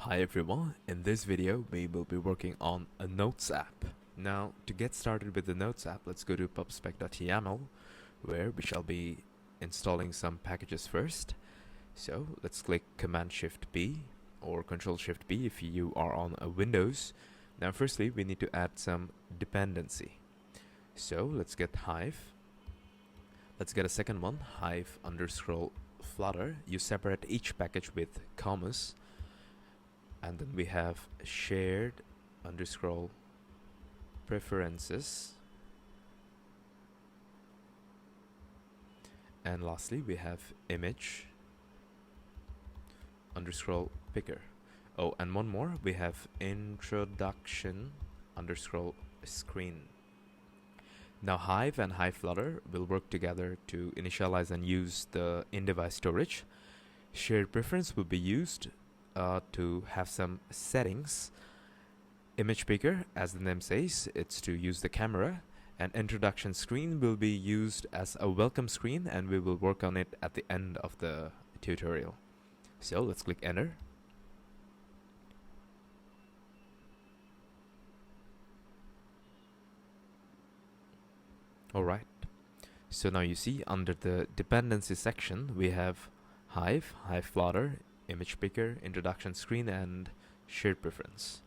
Hi everyone, in this video we will be working on a Notes app. Now to get started with the Notes app, let's go to pubspec.yaml where we shall be installing some packages first. So let's click Command-Shift-B or Control-Shift-B if you are on a Windows. Now firstly we need to add some dependency. So let's get Hive. Let's get a second one, Hive underscore Flutter. You separate each package with commas. And then we have shared underscore preferences. And lastly, we have image underscore picker. Oh, and one more, we have introduction underscore screen. Now Hive and Hive Flutter will work together to initialize and use the in-device storage. Shared preference will be used to have some settings. Image picker, as the name says, it's to use the camera, and introduction screen will be used as a welcome screen, and we will work on it at the end of the tutorial. So let's click enter. Alright, so now you see under the dependency section we have Hive, Hive Flutter, image picker, introduction screen, and shared preference.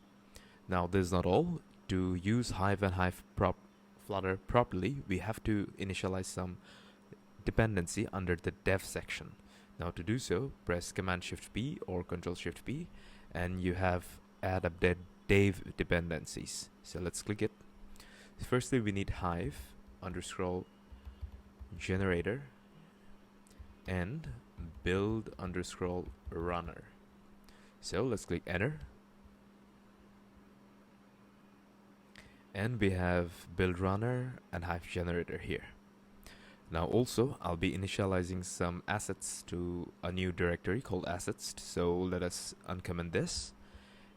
Now this is not all. To use Hive and Hive Flutter properly, we have to initialize some dependency under the dev section. Now to do so, press Command-Shift-B or Control-Shift-B and you have add update dev dependencies. So let's click it. Firstly we need Hive underscore generator and build underscore runner. So let's click enter. And we have build runner and Hive generator here. Now also I'll be initializing some assets to a new directory called assets. So let us uncomment this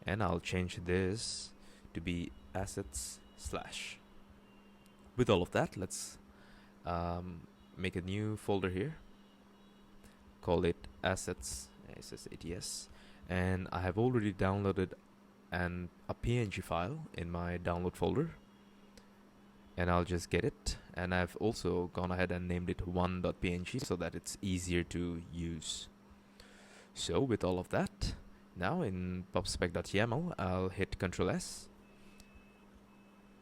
and I'll change this to be assets slash. With all of that, let's make a new folder here. Call it assets, ASS, and I have already downloaded a PNG file in my download folder, and I'll just get it. And I've also gone ahead and named it one.png so that it's easier to use. So with all of that, now in pubspec.yaml I'll hit Ctrl S,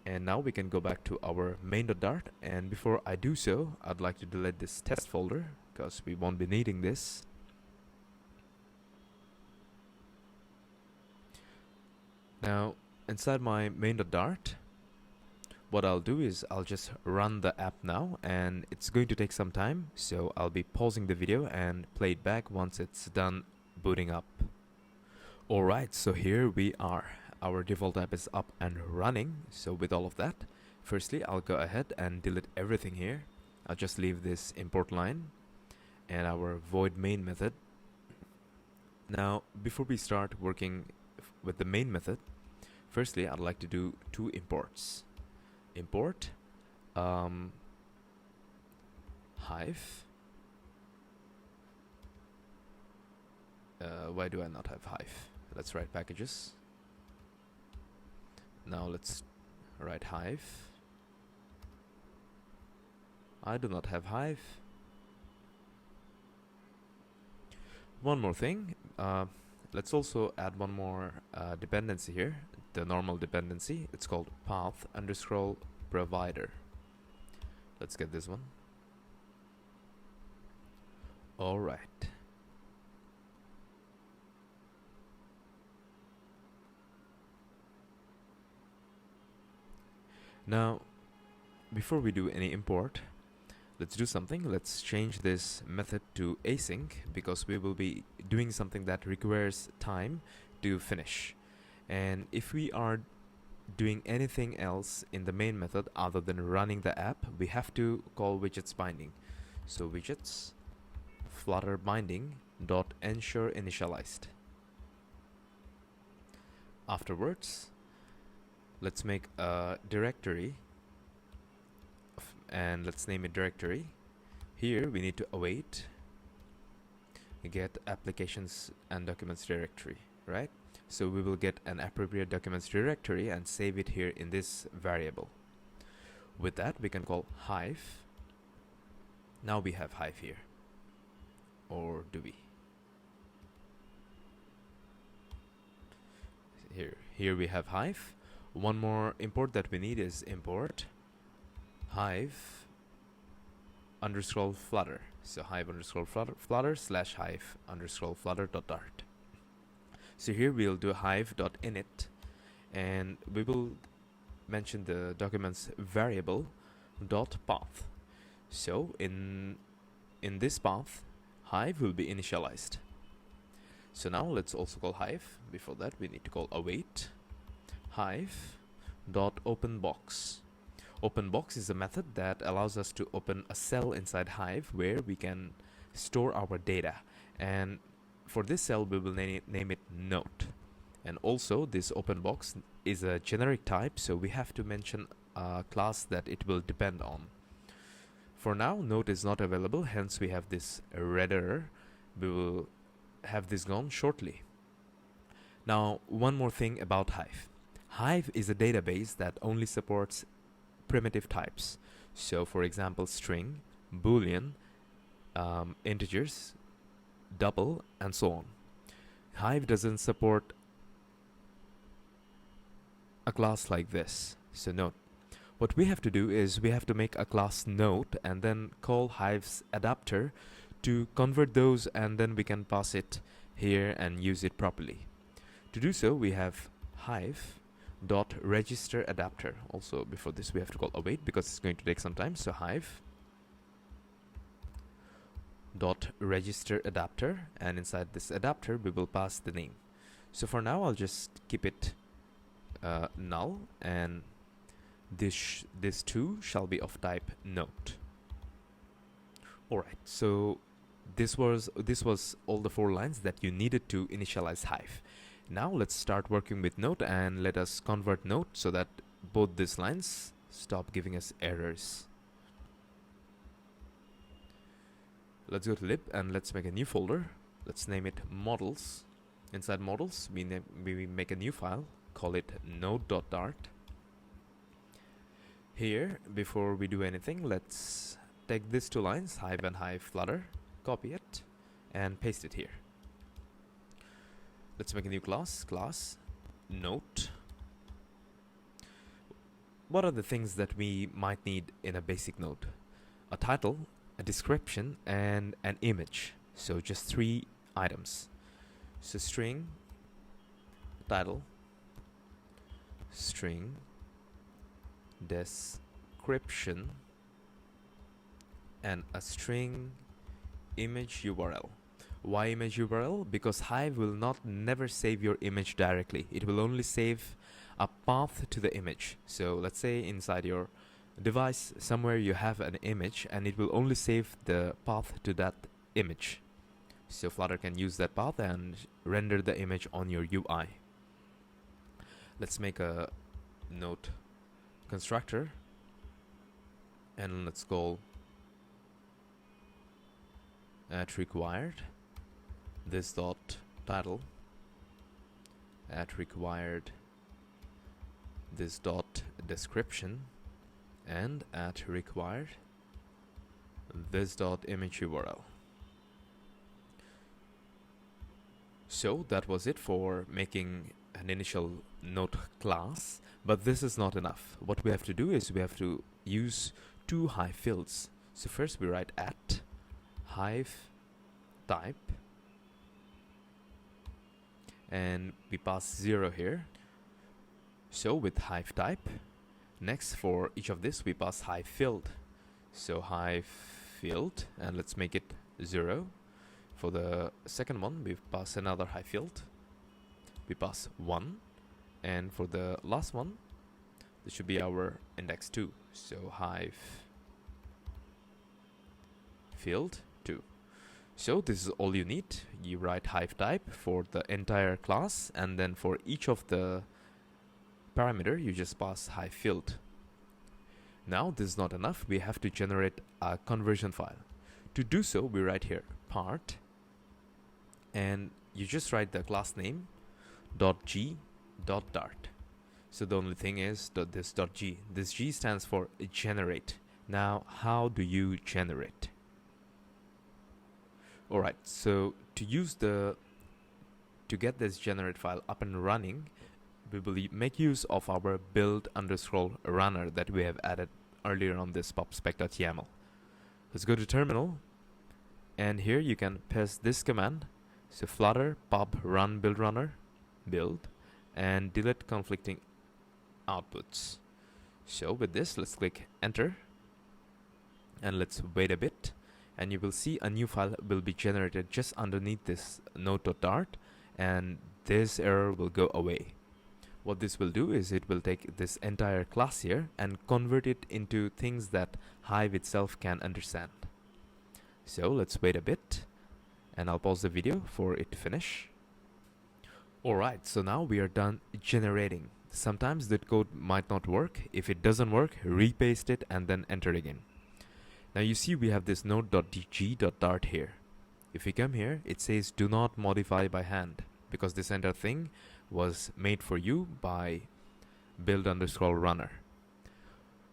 and now we can go back to our main.dart. And before I do so, I'd like to delete this test folder because we won't be needing this. Now inside my main.dart, what I'll do is I'll just run the app now, and it's going to take some time, so I'll be pausing the video and play it back once it's done booting up. Alright, so here we are. Our default app is up and running. So with all of that, firstly I'll go ahead and delete everything here. I'll just leave this import line and our void main method. Now before we start working with the main method, firstly I'd like to do two imports. Import Hive. Why do I not have Hive? Let's write packages. Now let's write Hive. I do not have Hive. One more thing, let's also add one more dependency here, the normal dependency. It's called path underscore provider. Let's get this one. Alright. Now, before we do any import, let's do something. Let's change this method to async because we will be doing something that requires time to finish. And if we are doing anything else in the main method other than running the app, we have to call widgets binding. So widgets flutter binding dot ensure initialized. Afterwards, let's make a directory and let's name it directory. Here we need to await get applications and documents directory, right? So we will get an appropriate documents directory and save it here in this variable. With that, we can call Hive. Now we have Hive here. Or do we? Here we have Hive. One more import that we need is import Hive underscore flutter. So Hive underscore flutter slash Hive underscore flutter dot dart. So here we'll do hive.init, and we will mention the document's variable dot path. So in this path, Hive will be initialized. So now let's also call Hive. Before that, we need to call await Hive dot openbox. Openbox is a method that allows us to open a cell inside Hive where we can store our data, and for this cell we will name it note. And also this openbox is a generic type, so we have to mention a class that it will depend on. For now, note is not available, hence we have this red error. We will have this gone shortly. Now, one more thing about Hive. Hive is a database that only supports primitive types. So for example, string, boolean, integers, double, and so on. Hive doesn't support a class like this. So note, what we have to do is we have to make a class note and then call Hive's adapter to convert those, and then we can pass it here and use it properly. To do so, we have Hive dot register adapter. Also, before this we have to call await because it's going to take some time. So Hive dot register adapter, and inside this adapter we will pass the name. So for now I'll just keep it null, and this too shall be of type note. Alright, so this was all the 4 lines that you needed to initialize Hive. Now let's start working with note, and let us convert note so that both these lines stop giving us errors. Let's go to lib and let's make a new folder. Let's name it models. Inside models, we make a new file, call it node.dart. Here, before we do anything, let's take these 2 lines, Hive and Hive flutter, copy it, and paste it here. Let's make a new class note. What are the things that we might need in a basic note? A title, a description, and an image. So just 3 items. So string, title, string, description, and a string image URL. Why image URL? Because Hive will never save your image directly. It will only save a path to the image. So let's say inside your device somewhere you have an image, and it will only save the path to that image. So Flutter can use that path and render the image on your UI. Let's make a note constructor, and let's call at required this dot title, at required this dot description, and at required this dot image URL. So that was it for making an initial note class, but this is not enough. What we have to do is we have to use 2 Hive fields. So first we write at Hive type, and we pass 0 here. So with Hive type, next for each of this we pass Hive field. So Hive field, and let's make it 0. For the second one we pass another Hive field, we pass 1, and for the last one this should be our index 2. So Hive field 2. So this is all you need. You write Hive type for the entire class, and then for each of the parameter you just pass Hive field. Now this is not enough. We have to generate a conversion file. To do so, we write here part, and you just write the class name .g .dart. So the only thing is this .g. This G stands for generate. Now, how do you generate? Alright, so to get this generate file up and running, we will make use of our build_runner that we have added earlier on this popspec.yaml. Let's go to terminal, and here you can paste this command. So flutter pub run build runner build and delete conflicting outputs. So with this, let's click enter and let's wait a bit, and you will see a new file will be generated just underneath this node.dart, and this error will go away. What this will do is it will take this entire class here and convert it into things that Hive itself can understand. So let's wait a bit, and I'll pause the video for it to finish. Alright, so now we are done generating. Sometimes that code might not work. If it doesn't work, repaste it and then enter again. Now you see we have this node.g.dart here. If we come here, it says do not modify by hand, because this entire thing was made for you by build_runner.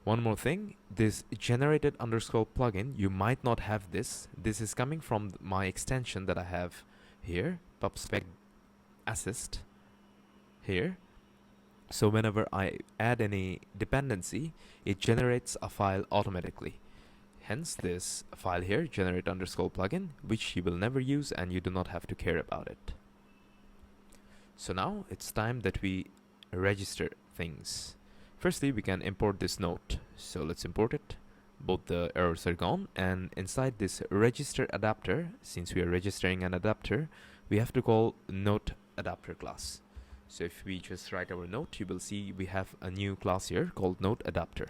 One more thing, this generated underscore plugin, you might not have this. This is coming from my extension that I have here, popspec assist here. So whenever I add any dependency, it generates a file automatically. Hence this file here, generate underscore plugin, which you will never use and you do not have to care about it. So now it's time that we register things. Firstly, we can import this node. So let's import it. Both the errors are gone, and inside this register adapter, since we are registering an adapter, we have to call node adapter class. So if we just write our node, you will see we have a new class here called node adapter.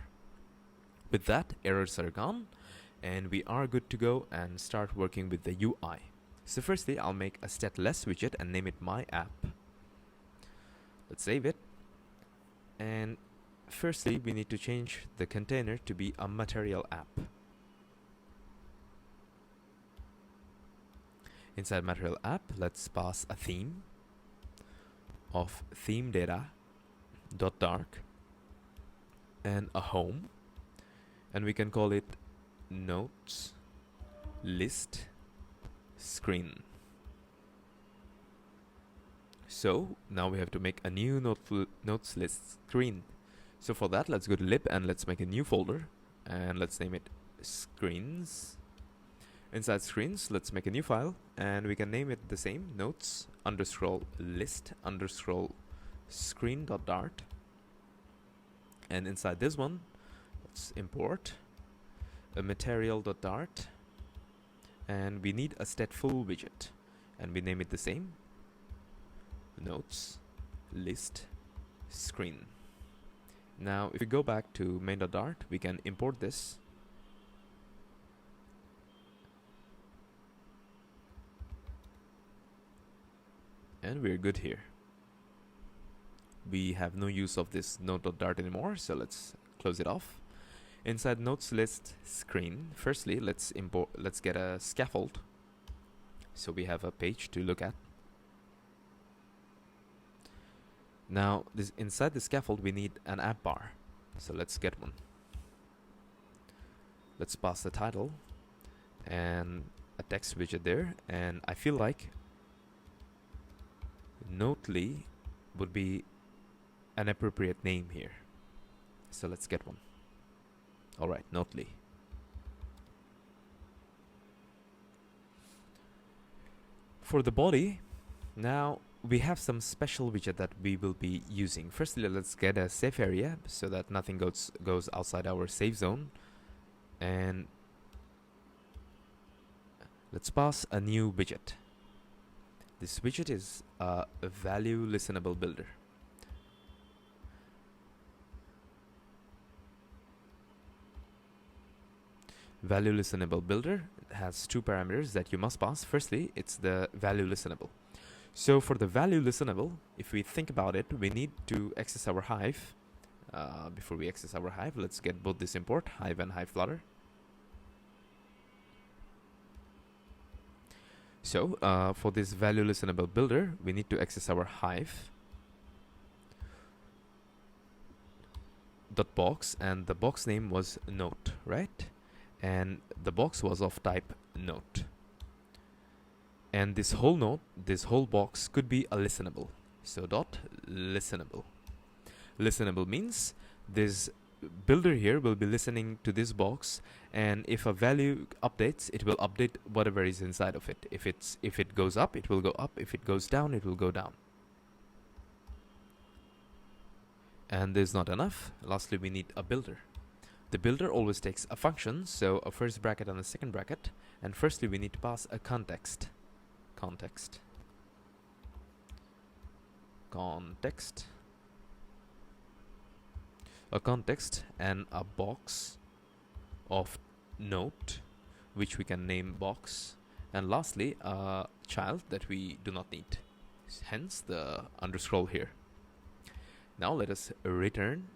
With that, errors are gone, and we are good to go and start working with the UI. So firstly, I'll make a stateless widget and name it my app. Let's save it. And firstly, we need to change the container to be a material app. Inside material app, let's pass a theme of theme data .dark and a home, and we can call it notes list screen. So now we have to make a new notes list screen. So for that, let's go to lib and let's make a new folder, and let's name it screens. Inside screens, let's make a new file, and we can name it the same, notes underscore list underscore screen.dart. And inside this one, let's import a material.dart, and we need a stateful widget, and we name it the same, notes list screen. Now if we go back to main.dart, we can import this, and we're good here. We have no use of this node.dart anymore, so let's close it off. Inside notes list screen, firstly let's get a scaffold, so we have a page to look at. Now inside the scaffold we need an app bar, so let's get one. Let's pass the title and a text widget there, and I feel like Notely would be an appropriate name here, so let's get one. Alright, Notely. For the body, now we have some special widget that we will be using. Firstly, let's get a safe area so that nothing goes outside our safe zone, and let's pass a new widget. This widget is a value listenable builder. Value listenable builder has two parameters that you must pass. Firstly, it's the value listenable. So for the value listenable, if we think about it, we need to access our Hive. Before we access our Hive, let's get both this import, Hive and Hive Flutter. So for this value listenable builder, we need to access our Hive dot box, and the box name was note, right? And the box was of type note. And this whole note, this whole box could be a listenable. So dot listenable. Listenable means this builder here will be listening to this box, and if a value updates, it will update whatever is inside of it. If it goes up, it will go up. If it goes down, it will go down. And there's not enough. Lastly, we need a builder. The builder always takes a function, so a first bracket and a second bracket. And firstly, we need to pass a context. Context. A context and a box of note, which we can name box. And lastly, a child that we do not need. Hence the underscore here. Now let us return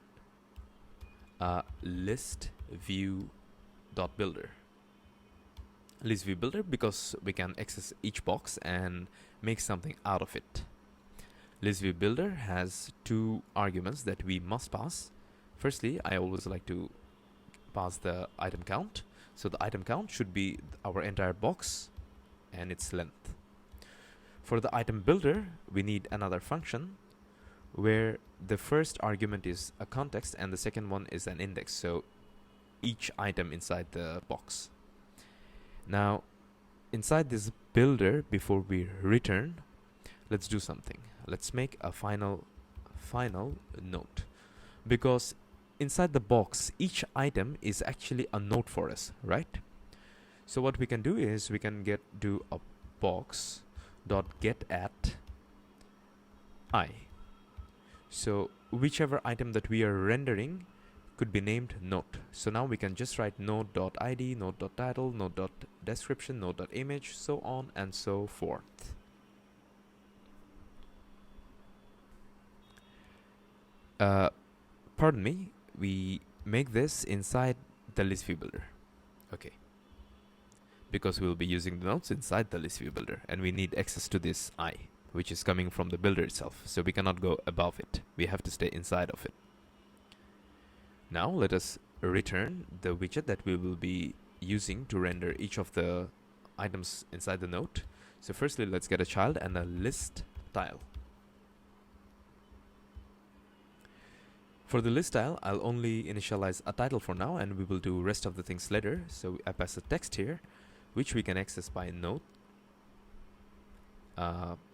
a list view dot builder. List view builder because we can access each box and make something out of it. List view builder has two arguments that we must pass. Firstly, I always like to pass the item count. So the item count should be our entire box and its length. For the item builder, we need another function where the first argument is a context and the second one is an index, so each item inside the box. Now, inside this builder, before we return, let's do something. Let's make a final note, because inside the box, each item is actually a note for us, right? So what we can do is we can do a box dot get at I. So whichever item that we are rendering could be named note. So now we can just write node.id, node.title, node.description, node.image, so on and so forth. Pardon me, we make this inside the list view builder. Okay. Because we'll be using the nodes inside the list view builder and we need access to this I, which is coming from the builder itself, so we cannot go above it. We have to stay inside of it. Now let us return the widget that we will be using to render each of the items inside the node. So firstly, let's get a child and a list tile. For the list tile, I'll only initialize a title for now, and we will do rest of the things later. So I pass a text here, which we can access by node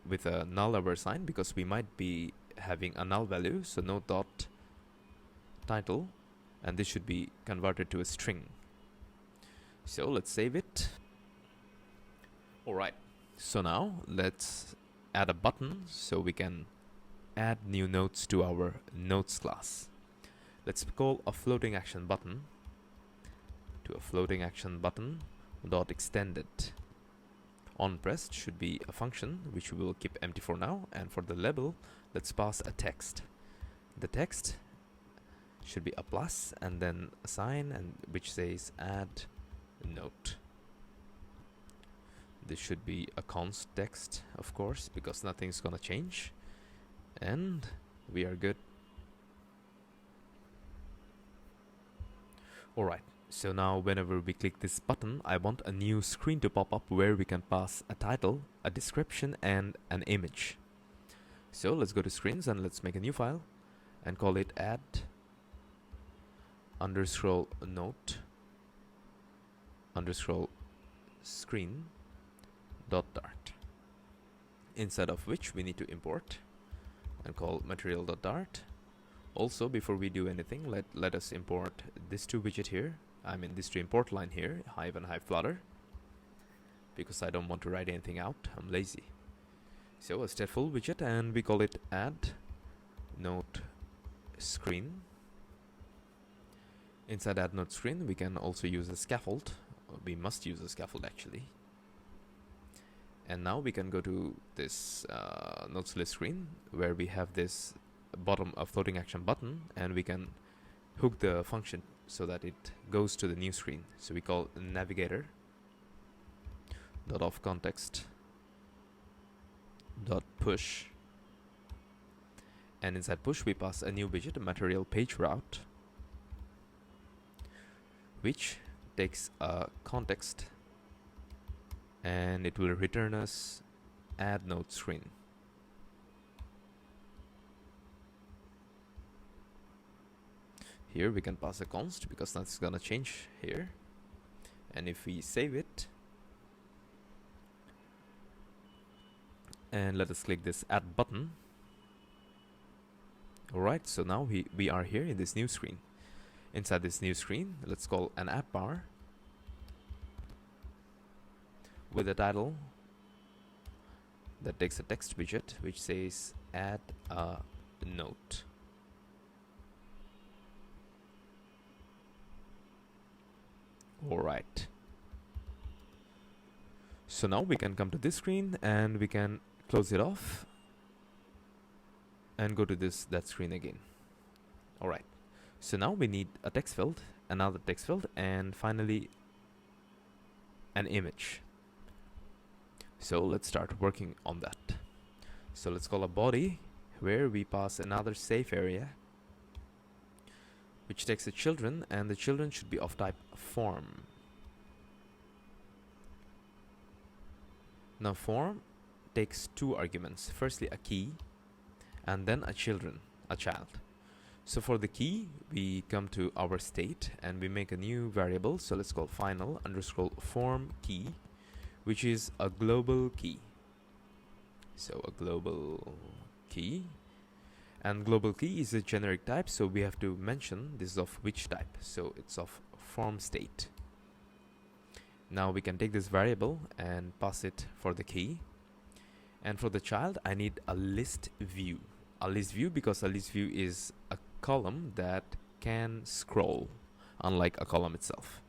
with a null over sign, because we might be having a null value. So node dot title, and this should be converted to a string. So let's save it. Alright, so now let's add a button so we can add new nodes to our nodes class. Let's call a floating action button to a floating action button dot extended. On pressed should be a function which we will keep empty for now, and for the label let's pass a text. The text should be a plus and then a sign, and which says add note. This should be a const text, of course, because nothing's gonna change, and we are good. Alright, so now whenever we click this button, I want a new screen to pop up where we can pass a title, a description, and an image. So let's go to screens and let's make a new file and call it add underscore note underscore screen dot dart, inside of which we need to import and call material.dart. Also, before we do anything, let us import this two widget here. I mean this two import line here, Hive and Hive Flutter, because I don't want to write anything out. I'm lazy. So a stateful widget, and we call it add note screen. Inside add note screen, we can also use a scaffold. We must use a scaffold actually. And now we can go to this nodes list screen where we have this bottom floating action button, and we can hook the function so that it goes to the new screen. So we call navigator dot of context dot push, and inside push we pass a new widget, a material page route, which takes a context and it will return us add node screen. Here we can pass a const because that's gonna change here. And if we save it and let us click this add button. Alright, so now we are here in this new screen. Inside this new screen, let's call an app bar with a title that takes a text widget which says add a note. Alright. So now we can come to this screen and we can close it off and go to that screen again. Alright. So now we need a text field, another text field, and finally an image. So let's start working on that. So let's call a body where we pass another safe area which takes the children, and the children should be of type form. Now form takes two arguments, firstly a key and then a child. So for the key we come to our state and we make a new variable, so let's call final underscore form key, which is a global key. So a global key, and global key is a generic type, so we have to mention this is of which type, so it's of form state. Now we can take this variable and pass it for the key, and for the child I need a list view. A list view because a list view is a column that can scroll, unlike a column itself.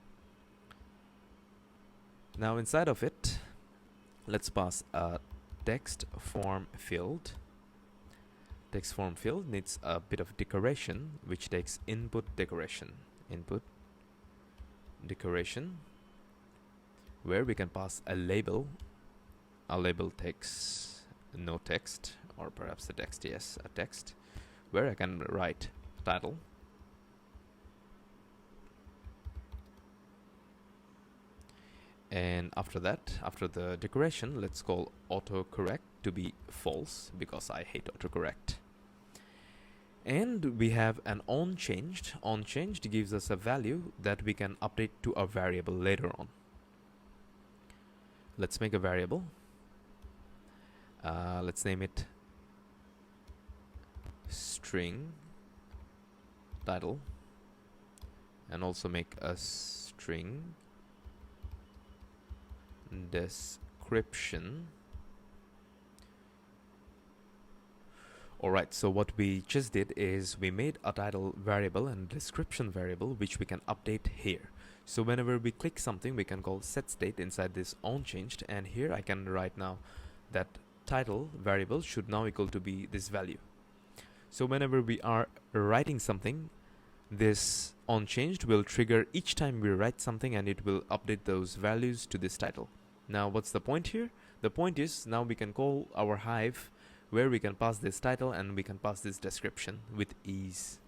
Now inside of it, let's pass a text form field. Text form field needs a bit of decoration, which takes input decoration. Input decoration, where we can pass a label. A label takes no text, or perhaps a text, yes, a text, where I can write title. And after that, after the decoration, let's call autocorrect to be false because I hate autocorrect. And we have an onChanged. OnChanged gives us a value that we can update to a variable later on. Let's make a variable. Let's name it string title, and also make a string description. Alright, so what we just did is we made a title variable and description variable which we can update here. So whenever we click something, we can call setState inside this onChanged, and here I can write now that title variable should now equal to be this value. So whenever we are writing something, this onChanged will trigger each time we write something, and it will update those values to this title. Now what's the point here? The point is now we can call our Hive where we can pass this title and we can pass this description with ease.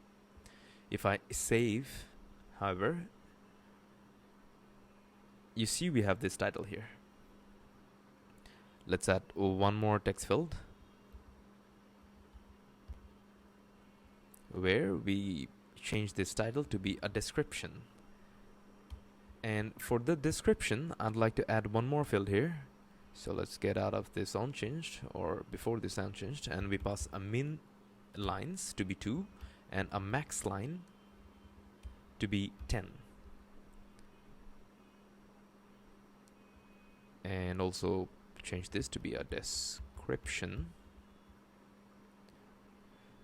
If I save, however, you see we have this title here. Let's add one more text field where we change this title to be a description. And for the description, I'd like to add one more field here. So let's get out of this onChanged, or before this onChanged, and we pass a min lines to be 2 and a max line to be 10. And also change this to be a description.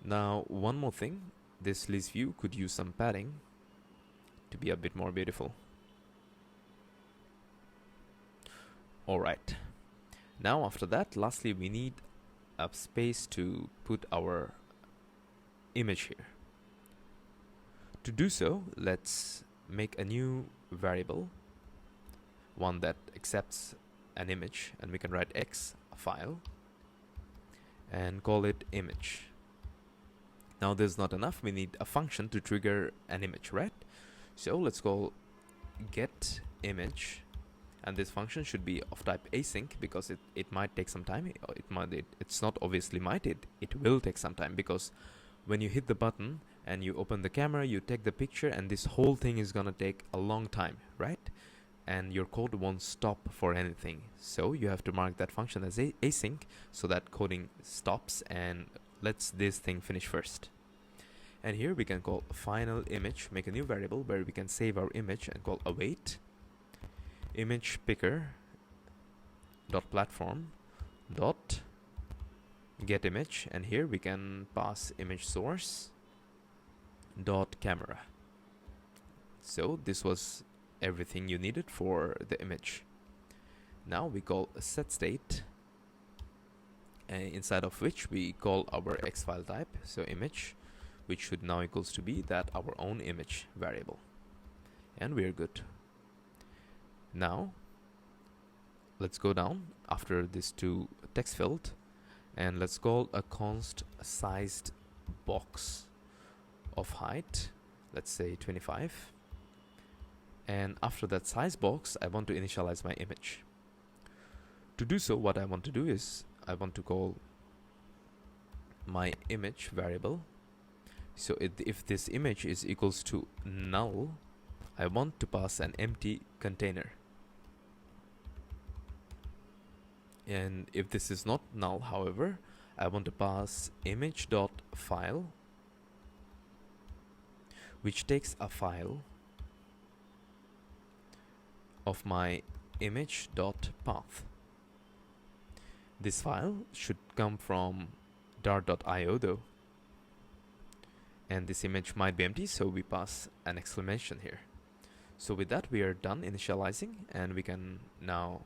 Now one more thing, this list view could use some padding to be a bit more beautiful. Alright. Now after that, lastly we need a space to put our image here. To do so, let's make a new variable, one that accepts an image, and we can write x file and call it image. Now this is not enough, we need a function to trigger an image, right? So let's call get image, and this function should be of type async because it might take some time. It's not obviously might, it will take some time, because when you hit the button and you open the camera, you take the picture, and this whole thing is gonna take a long time, right? And your code won't stop for anything. So you have to mark that function as async so that coding stops and lets this thing finish first. And here we can call final image, make a new variable where we can save our image and call await image picker dot platform dot get image, and here we can pass image source dot camera. So this was everything you needed for the image. Now we call a set state, inside of which we call our X file type, so image, which should now equals to be that our own image variable, and we are good. Now let's go down after this to text field, and let's call a const sized box of height, let's say 25. And after that size box, I want to initialize my image. To do so, what I want to do is I want to call my image variable. So if this image is equals to null, I want to pass an empty container. And if this is not null, however, I want to pass image.file, which takes a file of my image.path. This file should come from dart.io though, and this image might be empty, so we pass an exclamation here. So with that, we are done initializing, and we can now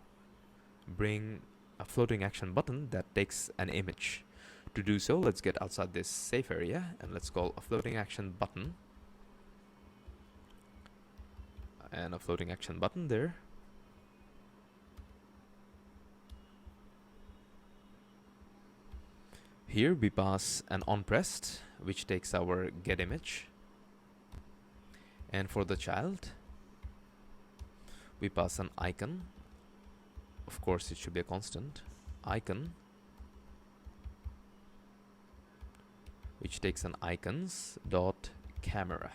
bring a floating action button that takes an image. To do so, let's get outside this safe area and let's call a floating action button, and a floating action button there. Here we pass an onPressed, which takes our get image, and for the child we pass an icon. Of course it should be a constant icon, which takes an icons dot camera.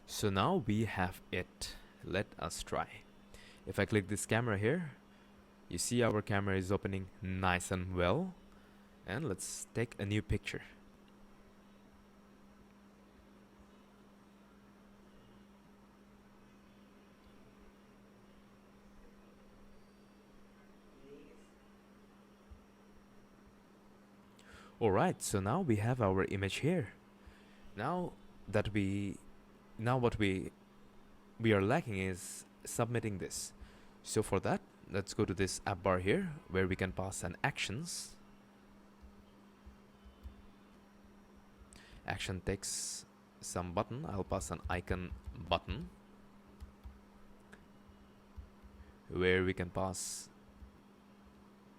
So now we have it. Let us try. If I click this camera here, you see our camera is opening nice and well. And let's take a new picture. Alright, so now we have our image here. Now what we are lacking is submitting this. So for that, let's go to this app bar here, where we can pass an actions. Action takes some button. I'll pass an icon button, where we can pass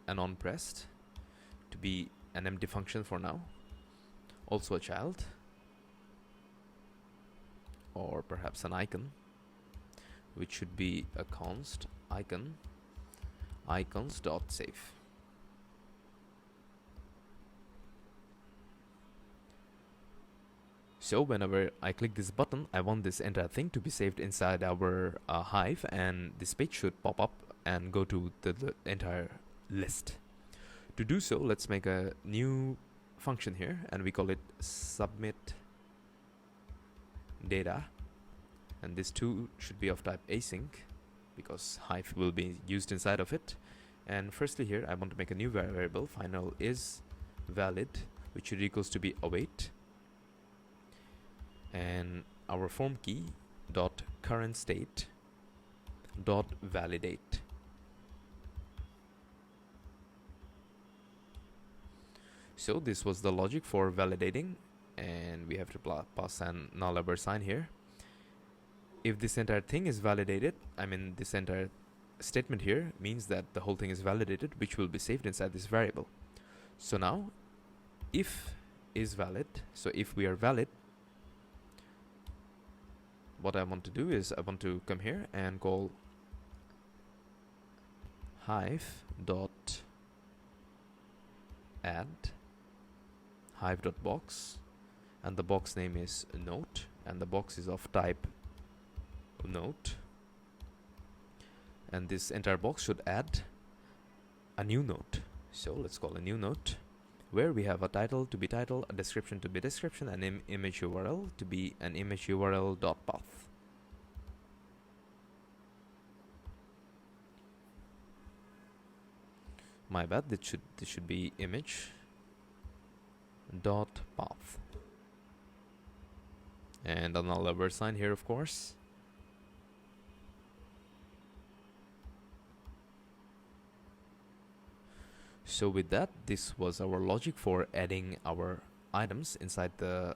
an onPressed to be an empty function for now. Also a child, or perhaps an icon, which should be a const icon icons.save. So whenever I click this button, I want this entire thing to be saved inside our Hive, and this page should pop up and go to the entire list. To do so, let's make a new function here, and we call it submit data, and this too should be of type async because Hive will be used inside of it. And firstly here I want to make a new variable, final is valid, which should equals to be await, and our form key dot current state dot validate. So this was the logic for validating, and we have to pass an null sign here. If this entire thing is validated, I mean this entire statement here means that the whole thing is validated, which will be saved inside this variable. So now if is valid, so if we are valid, what I want to do is I want to come here and call hive dot add hive dot box, and the box name is note, and the box is of type note, and this entire box should add a new note. So let's call a new note where we have a title to be title, a description to be description, and image URL to be an image URL dot path. My bad, this should be image dot path, and a null sign here, of course. So with that, this was our logic for adding our items inside the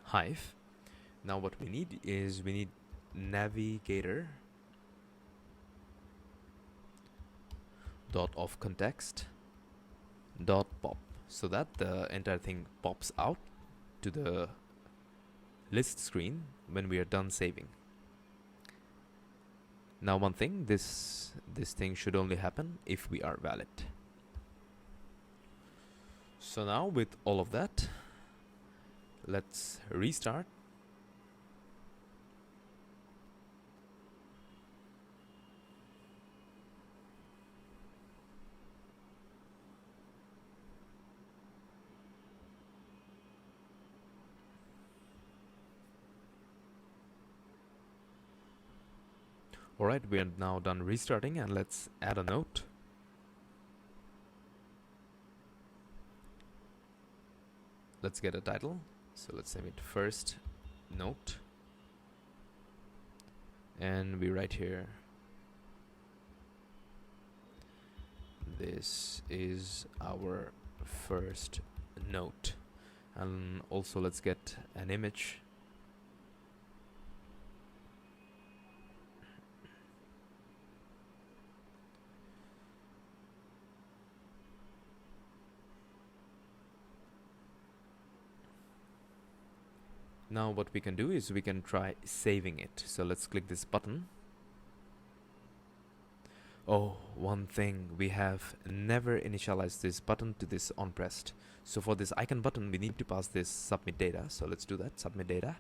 Hive. Now what we need is we need navigator dot of context dot pop, so that the entire thing pops out to the list screen when we are done saving. Now one thing, this thing should only happen if we are valid. So now with all of that, let's restart. Alright, we are now done restarting, and let's add a note. Let's get a title. So let's name it first note. And we write here, this is our first note. And also let's get an image. Now what we can do is we can try saving it. So let's click this button. Oh, one thing, we have never initialized this button to this onPressed. So for this icon button, we need to pass this submit data. So let's do that, submit data.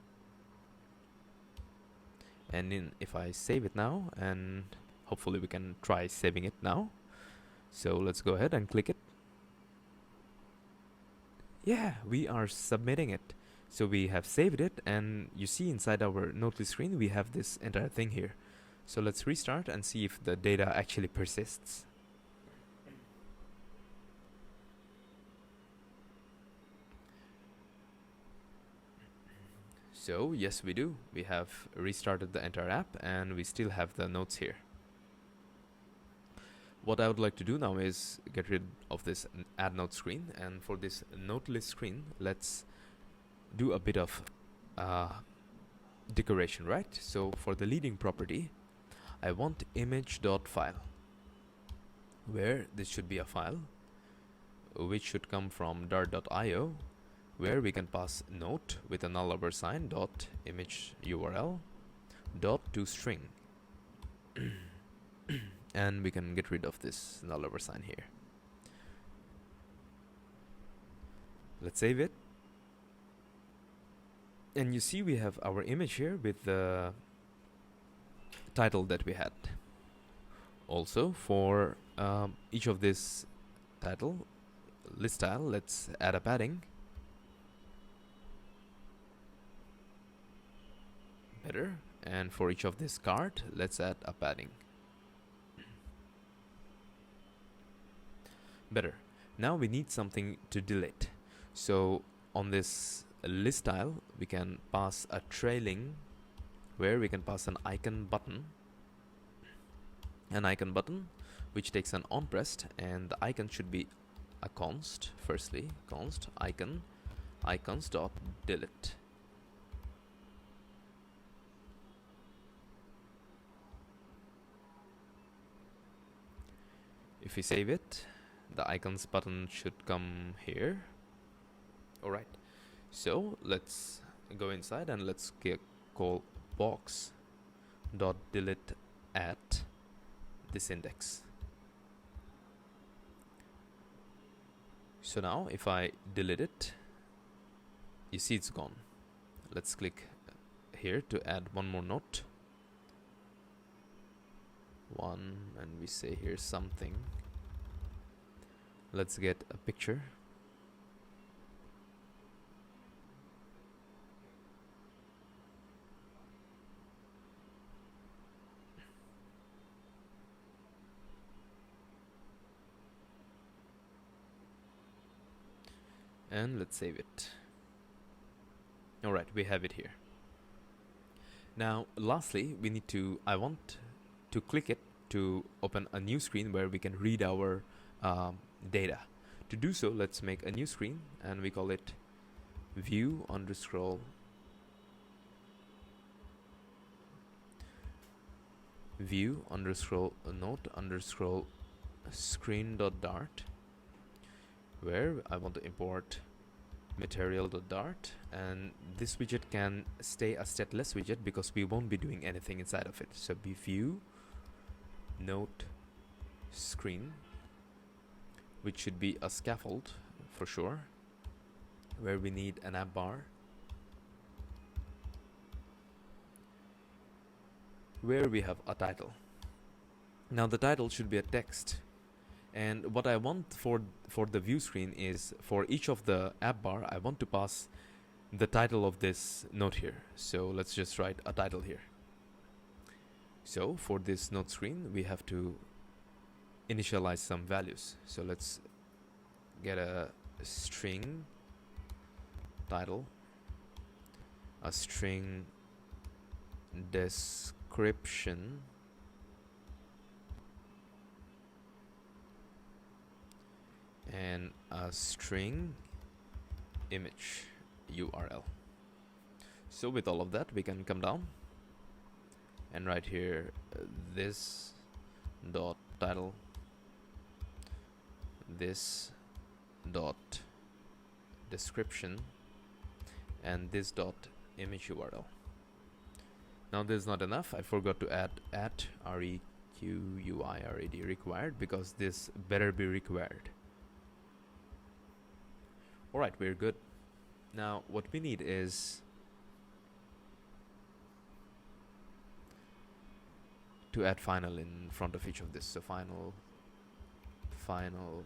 And if I save it now, and hopefully we can try saving it now. So let's go ahead and click it. Yeah, we are submitting it. So we have saved it, and you see inside our note list screen we have this entire thing here. So let's restart and see if the data actually persists. So yes, we do. We have restarted the entire app, and we still have the notes here. What I would like to do now is get rid of this add note screen, and for this note list screen, let's do a bit of decoration, right? So for the leading property, I want image.file, where this should be a file which should come from dart.io, where we can pass note with a null sign dot image URL dot toString. And we can get rid of this null sign here. Let's save it. And you see we have our image here with the title that we had. Also for each of this title list style, let's add a padding. Better. And for each of this card, let's add a padding. Better. Now we need something to delete. So on this list style, we can pass a trailing, where we can pass an icon button which takes an onPressed, and the icon should be a const. Firstly, const icon icons dot delete. If we save it, the icons button should come here. Alright, so let's go inside and let's call box dot delete at this index. So now if I delete it, you see it's gone. Let's click here to add one more note. One, and we say here something. Let's get a picture. And let's save it. Alright, we have it here. Now lastly, I want to click it to open a new screen where we can read our data. To do so, let's make a new screen and we call it view underscore note underscore screen.dart, where I want to import material.dart, and this widget can stay a stateless widget because we won't be doing anything inside of it. So be view note screen, which should be a scaffold for sure, where we need an app bar, where we have a title. Now the title should be a text, and what I want for the view screen is for each of the app bar I want to pass the title of this note here. So let's just write a title here. So for this note screen we have to initialize some values. So let's get a string title, a string description, and a string image URL. So with all of that we can come down and write here this dot title, this dot description, and this dot image URL. Now this is not enough. I forgot to add at requird required, because this better be required. Alright, we're good. Now what we need is to add final in front of each of this. So final, final,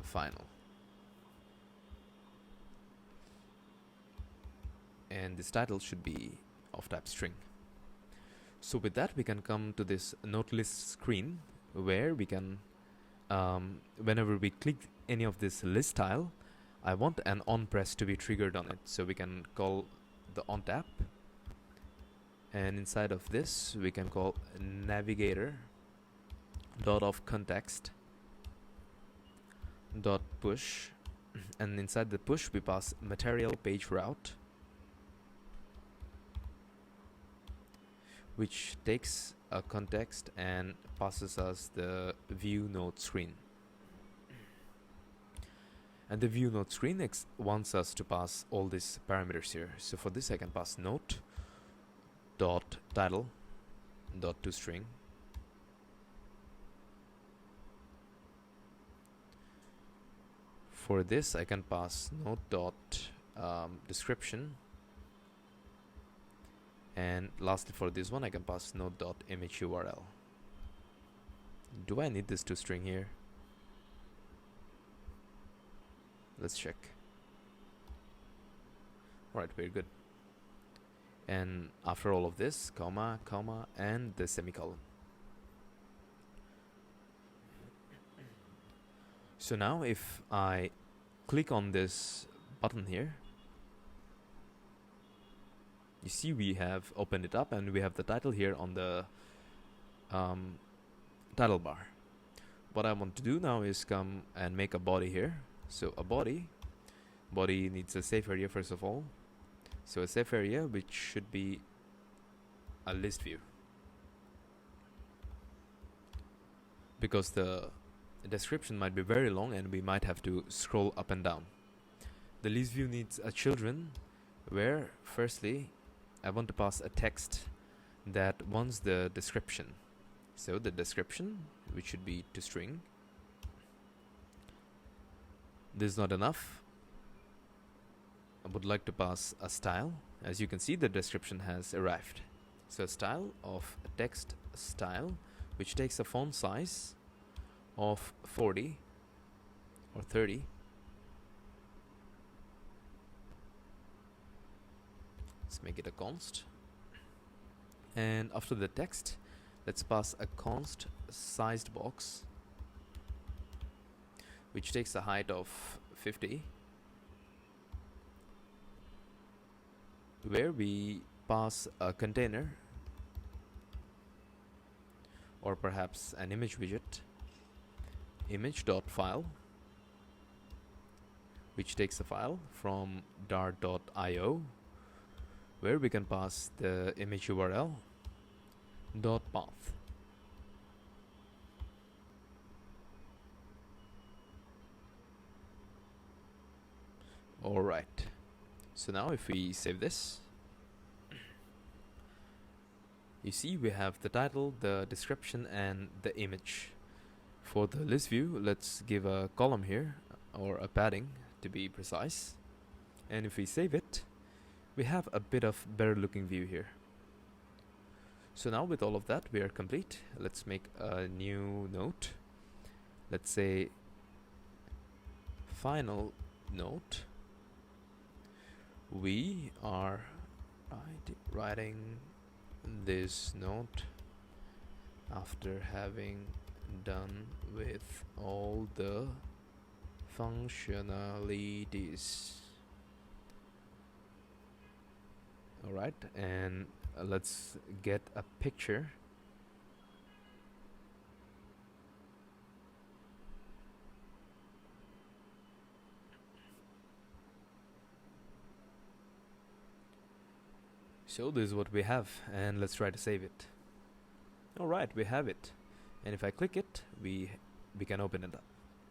final. And this title should be of type string. So with that we can come to this note list screen, where we can whenever we click any of this list tile, I want an on press to be triggered on it. So we can call the on tap, and inside of this we can call navigator dot of context dot push, and inside the push we pass material page route, which takes a context and passes us the view node screen. And the view node screen wants us to pass all these parameters here. So for this I can pass note dot title dot toString, for this I can pass note dot description, and lastly for this one I can pass note dot image URL. Do I need this toString here? Let's check. Alright, very good. And after all of this, comma, comma, and the semicolon. So now if I click on this button here, you see we have opened it up and we have the title here on the title bar. What I want to do now is come and make a body here. So a body needs a safe area first of all. So a safe area which should be a list view. because the description might be very long and we might have to scroll up and down. The list view needs a children where firstly I want to pass a text that wants the description. So the description, which should be to string. This is not enough. I would like to pass a style. As you can see, the description has arrived. So a style of a text style, which takes a font size of 40 or 30. Let's make it a const. And after the text, let's pass a const sized box, which takes a height of 50, where we pass a container or perhaps an image widget, image.file, which takes a file from dart.io, where we can pass the image URL .path. Alright, so now if we save this, you see we have the title, the description and the image. For the list view, let's give a column here, or a padding to be precise. And if we save it, we have a bit of better looking view here. So now with all of that we are complete. Let's make a new note. Let's say final note. We are writing this note after having done with all the functionalities. Alright, and let's get a picture. So this is what we have, and let's try to save it. Alright, we have it. And if I click it, we can open it up.